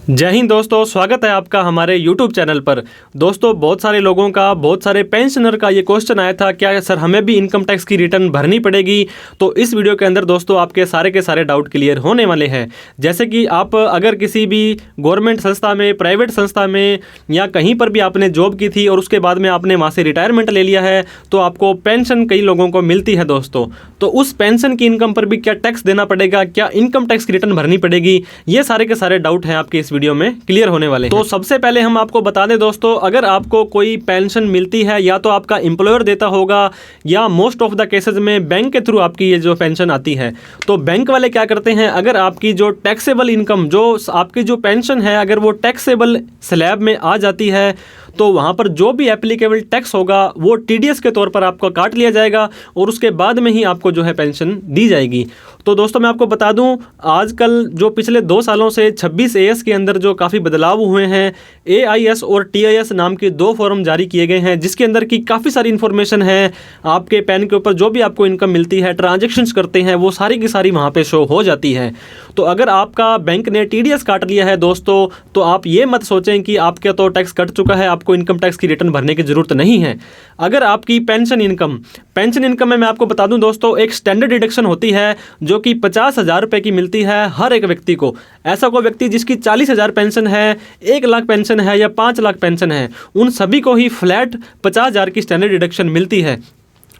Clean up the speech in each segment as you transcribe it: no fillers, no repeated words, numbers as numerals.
जय हिंद दोस्तों, स्वागत है आपका हमारे YouTube चैनल पर। दोस्तों, बहुत सारे लोगों का, बहुत सारे पेंशनर का ये क्वेश्चन आया था, क्या सर हमें भी इनकम टैक्स की रिटर्न भरनी पड़ेगी। तो इस वीडियो के अंदर दोस्तों आपके सारे के सारे डाउट क्लियर होने वाले हैं। जैसे कि आप अगर किसी भी गवर्नमेंट संस्था में, प्राइवेट संस्था में या कहीं पर भी आपने जॉब की थी और उसके बाद में आपने वहाँ से रिटायरमेंट ले लिया है, तो आपको पेंशन कई लोगों को मिलती है दोस्तों। तो उस पेंशन की इनकम पर भी क्या टैक्स देना पड़ेगा, क्या इनकम टैक्स की रिटर्न भरनी पड़ेगी, ये सारे के सारे डाउट हैं आपके इस वीडियो में क्लियर होने वाले हैं। तो सबसे पहले हम आपको बता दें दोस्तों, अगर आपको कोई पेंशन मिलती है या तो आपका एम्प्लॉयर देता होगा या मोस्ट ऑफ द केसेस में बैंक के थ्रू आपकी ये जो पेंशन आती है, तो बैंक वाले क्या करते हैं, अगर आपकी जो टैक्सेबल इनकम, जो आपकी जो पेंशन है, अगर वो टैक्सेबल स्लैब में आ जाती है तो वहाँ पर जो भी एप्लीकेबल टैक्स होगा वो टीडीएस के तौर पर आपको काट लिया जाएगा और उसके बाद में ही आपको जो है पेंशन दी जाएगी। तो दोस्तों मैं आपको बता दूं, आजकल जो पिछले 2 सालों से 26 एएस के अंदर जो काफ़ी बदलाव हुए हैं, एआईएस और टीआईएस नाम के 2 फॉर्म जारी किए गए हैं, जिसके अंदर की काफ़ी सारी इन्फॉर्मेशन है। आपके पैन के ऊपर जो भी आपको इनकम मिलती है, ट्रांजेक्शन्स करते हैं, वो सारी की सारी वहाँ पर शो हो जाती है। तो अगर आपका बैंक ने टीडीएस काट लिया है दोस्तों, तो आप ये मत सोचें कि आपका तो टैक्स कट चुका है, आपको इनकम टैक्स की रिटर्न भरने की ज़रूरत नहीं है। अगर आपकी पेंशन इनकम में मैं आपको बता दूं दोस्तों, एक स्टैंडर्ड डिडक्शन होती है जो कि 50,000 रुपये की मिलती है हर एक व्यक्ति को। ऐसा कोई व्यक्ति जिसकी 40,000 पेंशन है, 1 लाख पेंशन है या 5 लाख पेंशन है, उन सभी को ही फ्लैट 50,000 की स्टैंडर्ड डिडक्शन मिलती है।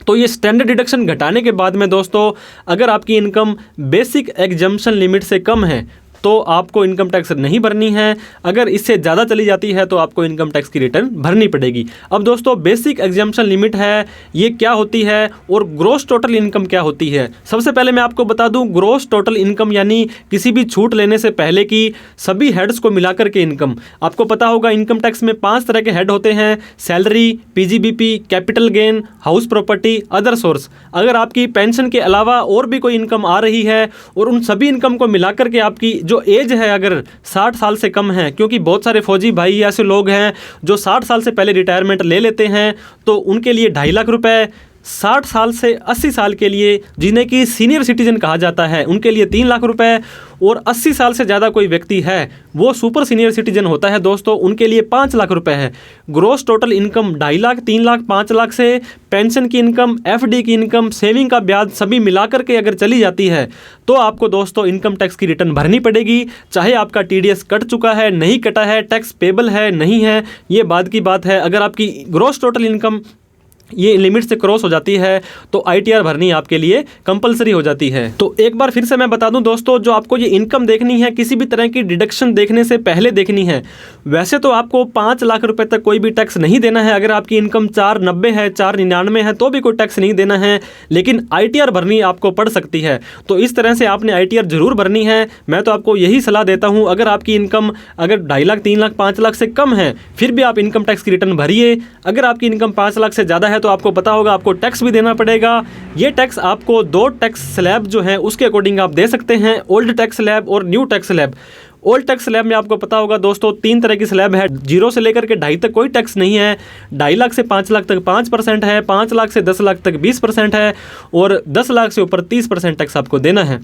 तो ये स्टैंडर्ड डिडक्शन घटाने के बाद में दोस्तों, अगर आपकी इनकम बेसिक एग्जम्पशन लिमिट से कम है तो आपको इनकम टैक्स नहीं भरनी है। अगर इससे ज़्यादा चली जाती है तो आपको इनकम टैक्स की रिटर्न भरनी पड़ेगी। अब दोस्तों, बेसिक एग्जम्पशन लिमिट है, ये क्या होती है और ग्रॉस टोटल इनकम क्या होती है। सबसे पहले मैं आपको बता दूं, ग्रॉस टोटल इनकम यानी किसी भी छूट लेने से पहले की सभी हेड्स को मिलाकर के इनकम। आपको पता होगा इनकम टैक्स में 5 तरह के हेड होते हैं: salary, PGBP, capital gain, house property, other source. अगर आपकी पेंशन के अलावा और भी कोई इनकम आ रही है और उन सभी इनकम को मिलाकर के आपकी जो एज है अगर 60 साल से कम है, क्योंकि बहुत सारे फौजी भाई ऐसे लोग हैं जो 60 साल से पहले रिटायरमेंट ले लेते हैं, तो उनके लिए 2.5 लाख रुपए, 60 साल से 80 साल के लिए जिन्हें कि सीनियर सिटीजन कहा जाता है, उनके लिए 3 लाख रुपए, और 80 साल से ज़्यादा कोई व्यक्ति है वो सुपर सीनियर सिटीजन होता है दोस्तों, उनके लिए 5 लाख रुपए है। Gross total income 2.5 lakh, 3 lakh, 5 lakh से पेंशन की इनकम, एफडी की इनकम, सेविंग का ब्याज सभी मिलाकर के अगर चली जाती है तो आपको दोस्तों इनकम टैक्स की रिटर्न भरनी पड़ेगी। चाहे आपका टीडीएस कट चुका है, नहीं कटा है, टैक्स पेबल है, नहीं है, ये बाद की बात है। अगर आपकी ग्रॉस टोटल इनकम ये लिमिट से क्रॉस हो जाती है तो आईटीआर भरनी आपके लिए कंपलसरी हो जाती है। तो एक बार फिर से मैं बता दूं दोस्तों, जो आपको ये इनकम देखनी है किसी भी तरह की डिडक्शन देखने से पहले देखनी है। वैसे तो आपको 5 लाख रुपए तक कोई भी टैक्स नहीं देना है। अगर आपकी इनकम 490 है, 499 है तो भी कोई टैक्स नहीं देना है, लेकिन आईटीआर भरनी आपको पड़ सकती है। तो इस तरह से आपने आईटीआर जरूर भरनी है। मैं तो आपको यही सलाह देता हूँ, अगर आपकी इनकम अगर 2.5 लाख, 3 लाख, 5 लाख से कम है फिर भी आप इनकम टैक्स की रिटर्न भरिए। अगर आपकी इनकम 5 लाख से ज़्यादा है तो आपको पता होगा आपको टैक्स भी देना पड़ेगा। ये टैक्स आपको 2 टैक्स स्लैब जो है उसके अकॉर्डिंग आप दे सकते हैं, ओल्ड टैक्स स्लैब और new tax slab. Old tax slab में आपको पता होगा दोस्तों 3 तरह की स्लैब है। 0 से लेकर के 2.5 तक कोई टैक्स नहीं है, 2.5 लाख से 5 लाख तक 5% है, 5 लाख से 10 लाख तक 20% है और 10 लाख से ऊपर 30% टैक्स आपको देना है।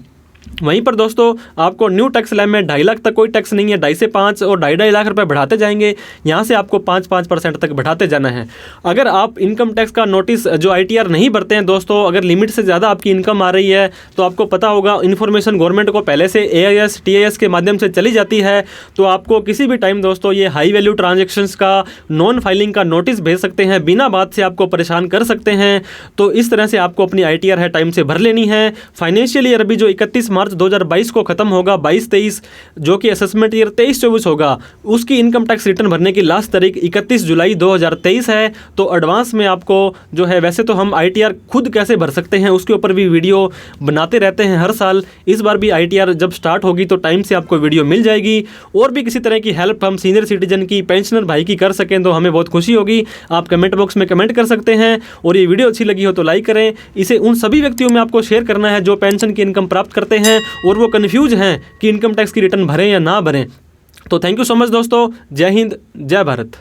वहीं पर दोस्तों आपको न्यू टैक्स स्लैब में 2.5 लाख तक कोई टैक्स नहीं है, 2.5 से 5 और 2.5 लाख रुपए बढ़ाते जाएंगे, यहाँ से आपको 5% तक बढ़ाते जाना है। अगर आप इनकम टैक्स का नोटिस जो आईटीआर नहीं भरते हैं दोस्तों, अगर लिमिट से ज़्यादा आपकी इनकम आ रही है तो आपको पता होगा इन्फॉर्मेशन गवर्नमेंट को पहले से एआईएस, टीआईएस के माध्यम से चली जाती है, तो आपको किसी भी टाइम दोस्तों ये हाई वैल्यू ट्रांजेक्शन्स का नॉन फाइलिंग का नोटिस भेज सकते हैं, बिना बात से आपको परेशान कर सकते हैं। तो इस तरह से आपको अपनी आईटीआर है टाइम से भर लेनी है। फाइनेंशियल ईयर अभी जो 31 मार्च 2022 को खत्म होगा, 22-23 जो कि असेसमेंट ईयर 23-24 होगा, उसकी इनकम टैक्स रिटर्न भरने की लास्ट तारीख 31 जुलाई 2023 है। तो एडवांस में आपको जो है, वैसे तो हम आईटीआर खुद कैसे भर सकते हैं उसके ऊपर भी वीडियो बनाते रहते हैं हर साल। इस बार भी आईटीआर जब स्टार्ट होगी तो टाइम से आपको वीडियो मिल जाएगी। और भी किसी तरह की हेल्प हम सीनियर सिटीजन की, पेंशनर भाई की कर सकें तो हमें बहुत खुशी होगी। आप कमेंट बॉक्स में कमेंट कर सकते हैं और ये वीडियो अच्छी लगी हो तो लाइक करें। इसे उन सभी व्यक्तियों में आपको शेयर करना है जो पेंशन की इनकम प्राप्त करते हैं और वो कन्फ्यूज हैं कि इनकम टैक्स की रिटर्न भरें या ना भरें। तो थैंक यू सो मच दोस्तों। जय हिंद, जय भारत।